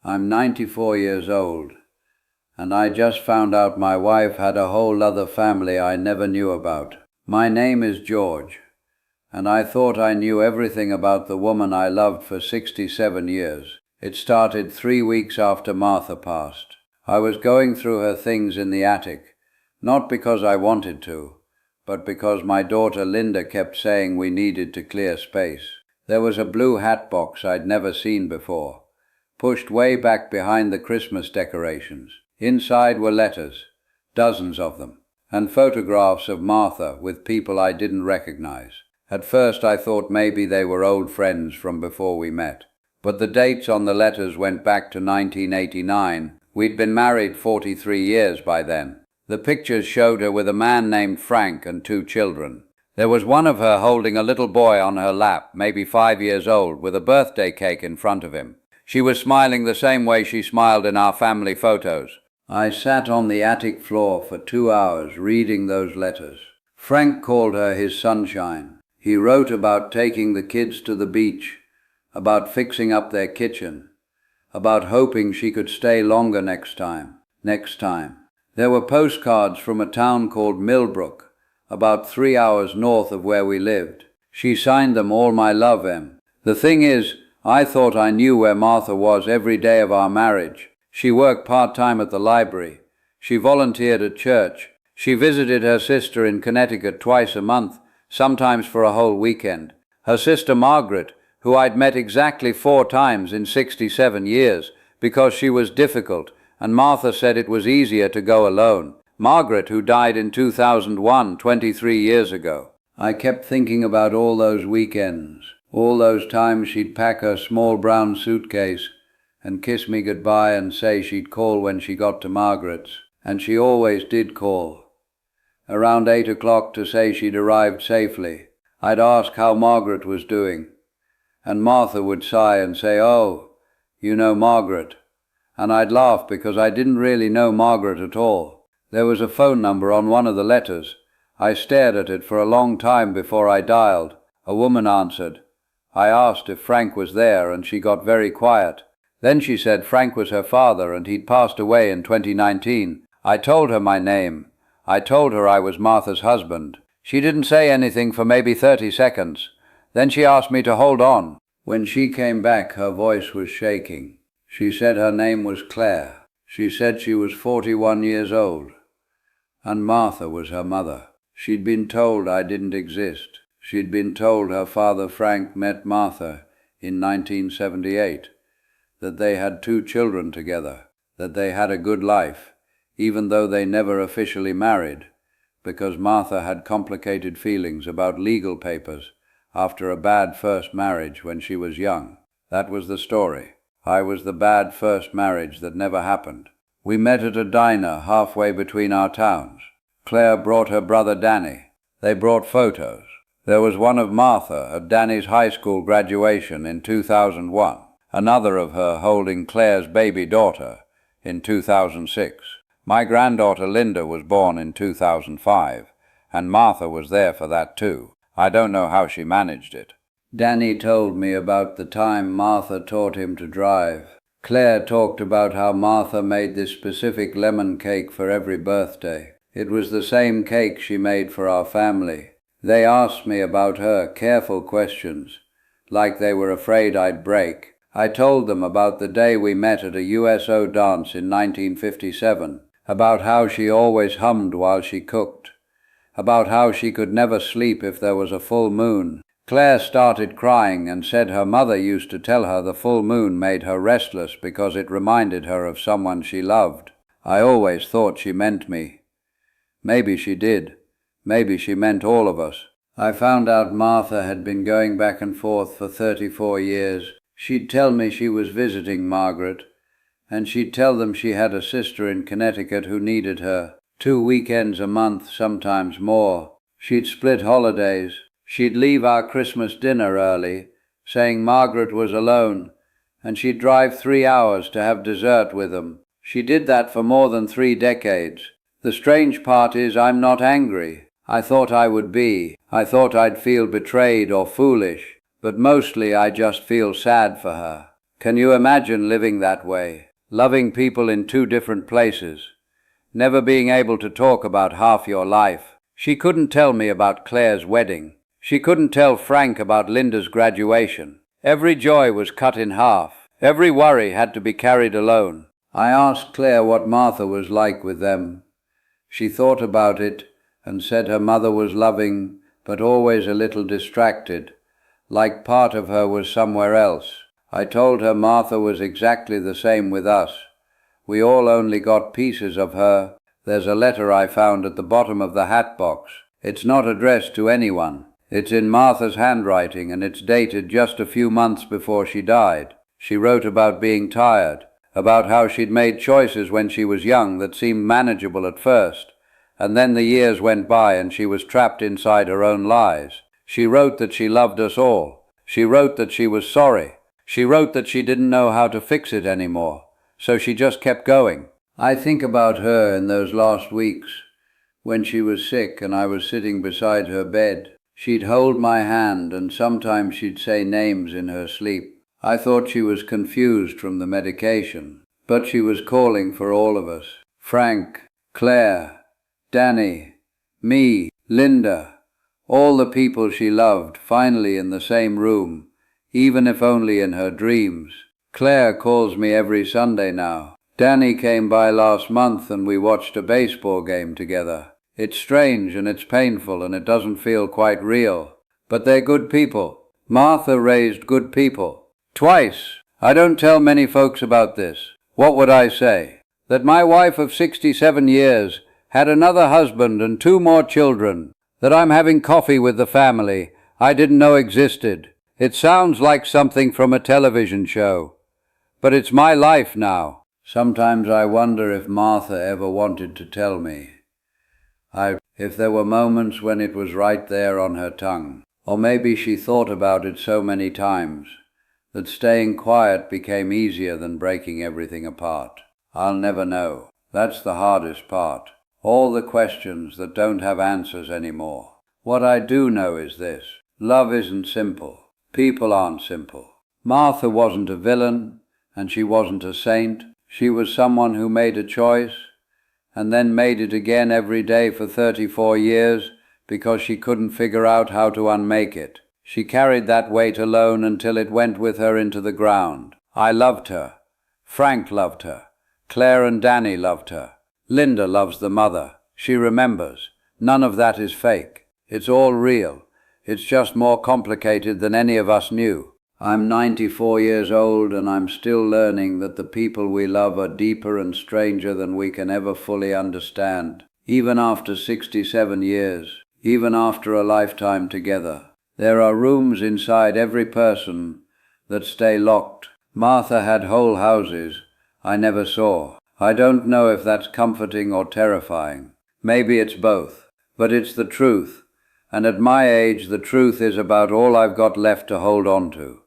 I'm 94 years old, and I just found out my wife had a whole other family I never knew about. My name is George, and I thought I knew everything about the woman I loved for 67 years. It started 3 weeks after Martha passed. I was going through her things in the attic, not because I wanted to, but because my daughter Linda kept saying we needed to clear space. There was a blue hatbox I'd never seen before, pushed way back behind the Christmas decorations. Inside were letters, dozens of them, and photographs of Martha with people I didn't recognize. At first I thought maybe they were old friends from before we met, but the dates on the letters went back to 1989. We'd been married 43 years by then. The pictures showed her with a man named Frank and 2 children. There was one of her holding a little boy on her lap, maybe 5 years old, with a birthday cake in front of him. She was smiling the same way she smiled in our family photos. I sat on the attic floor for 2 hours reading those letters. Frank called her his sunshine. He wrote about taking the kids to the beach, about fixing up their kitchen, about hoping she could stay longer next time. There were postcards from a town called Millbrook, about 3 hours north of where we lived. She signed them "All my love, Em." The thing is, I thought I knew where Martha was every day of our marriage. She worked part-time at the library. She volunteered at church. She visited her sister in Connecticut twice a month, sometimes for a whole weekend. Her sister Margaret, who I'd met exactly 4 times in 67 years, because she was difficult, and Martha said it was easier to go alone. Margaret, who died in 2001, 23 years ago. I kept thinking about all those weekends, all those times she'd pack her small brown suitcase and kiss me goodbye and say she'd call when she got to Margaret's. And she always did call. Around 8 o'clock to say she'd arrived safely. I'd ask how Margaret was doing, and Martha would sigh and say, "Oh, you know Margaret." And I'd laugh because I didn't really know Margaret at all. There was a phone number on one of the letters. I stared at it for a long time before I dialed. A woman answered. I asked if Frank was there, and she got very quiet. Then she said Frank was her father and he'd passed away in 2019. I told her my name. I told her I was Martha's husband. She didn't say anything for maybe 30 seconds. Then she asked me to hold on. When she came back, her voice was shaking. She said her name was Claire. She said she was 41 years old, and Martha was her mother. She'd been told I didn't exist. She'd been told her father Frank met Martha in 1978, that they had 2 children together, that they had a good life, even though they never officially married, because Martha had complicated feelings about legal papers after a bad first marriage when she was young. That was the story. I was the bad first marriage that never happened. We met at a diner halfway between our towns. Claire brought her brother Danny. They brought photos. There was one of Martha at Danny's high school graduation in 2001, another of her holding Claire's baby daughter in 2006. My granddaughter Linda was born in 2005, and Martha was there for that too. I don't know how she managed it. Danny told me about the time Martha taught him to drive. Claire talked about how Martha made this specific lemon cake for every birthday. It was the same cake she made for our family. They asked me about her, careful questions, like they were afraid I'd break. I told them about the day we met at a USO dance in 1957, about how she always hummed while she cooked, about how she could never sleep if there was a full moon. Claire started crying and said her mother used to tell her the full moon made her restless because it reminded her of someone she loved. I always thought she meant me. Maybe she did. Maybe she meant all of us. I found out Martha had been going back and forth for 34 years. She'd tell me she was visiting Margaret, and she'd tell them she had a sister in Connecticut who needed her. 2 weekends a month, sometimes more. She'd split holidays. She'd leave our Christmas dinner early, saying Margaret was alone, and she'd drive 3 hours to have dessert with them. She did that for more than 3 decades. The strange part is I'm not angry. I thought I would be. I thought I'd feel betrayed or foolish, but mostly I just feel sad for her. Can you imagine living that way? Loving people in two different places. Never being able to talk about half your life. She couldn't tell me about Claire's wedding. She couldn't tell Frank about Linda's graduation. Every joy was cut in half. Every worry had to be carried alone. I asked Claire what Martha was like with them. She thought about it and said her mother was loving, but always a little distracted, like part of her was somewhere else. I told her Martha was exactly the same with us. We all only got pieces of her. There's a letter I found at the bottom of the hatbox. It's not addressed to anyone. It's in Martha's handwriting, and it's dated just a few months before she died. She wrote about being tired, about how she'd made choices when she was young that seemed manageable at first, and then the years went by and she was trapped inside her own lies. She wrote that she loved us all. She wrote that she was sorry. She wrote that she didn't know how to fix it anymore, so she just kept going. I think about her in those last weeks, when she was sick and I was sitting beside her bed. She'd hold my hand and sometimes she'd say names in her sleep. I thought she was confused from the medication, but she was calling for all of us. Frank, Claire, Danny, me, Linda, all the people she loved, finally in the same room, even if only in her dreams. Claire calls me every Sunday now. Danny came by last month and we watched a baseball game together. It's strange and it's painful and it doesn't feel quite real. But they're good people. Martha raised good people. Twice. I don't tell many folks about this. What would I say? That my wife of 67 years had another husband and 2 more children. That I'm having coffee with the family I didn't know existed. It sounds like something from a television show. But it's my life now. Sometimes I wonder if Martha ever wanted to tell me. If there were moments when it was right there on her tongue. Or maybe she thought about it so many times that staying quiet became easier than breaking everything apart. I'll never know. That's the hardest part. All the questions that don't have answers anymore. What I do know is this. Love isn't simple. People aren't simple. Martha wasn't a villain, and she wasn't a saint. She was someone who made a choice, and then made it again every day for 34 years because she couldn't figure out how to unmake it. She carried that weight alone until it went with her into the ground. I loved her. Frank loved her. Claire and Danny loved her. Linda loves the mother. She remembers. None of that is fake. It's all real. It's just more complicated than any of us knew. I'm 94 years old and I'm still learning that the people we love are deeper and stranger than we can ever fully understand. Even after 67 years, even after a lifetime together. There are rooms inside every person that stay locked. Martha had whole houses I never saw. I don't know if that's comforting or terrifying. Maybe it's both. But it's the truth. And at my age, the truth is about all I've got left to hold on to.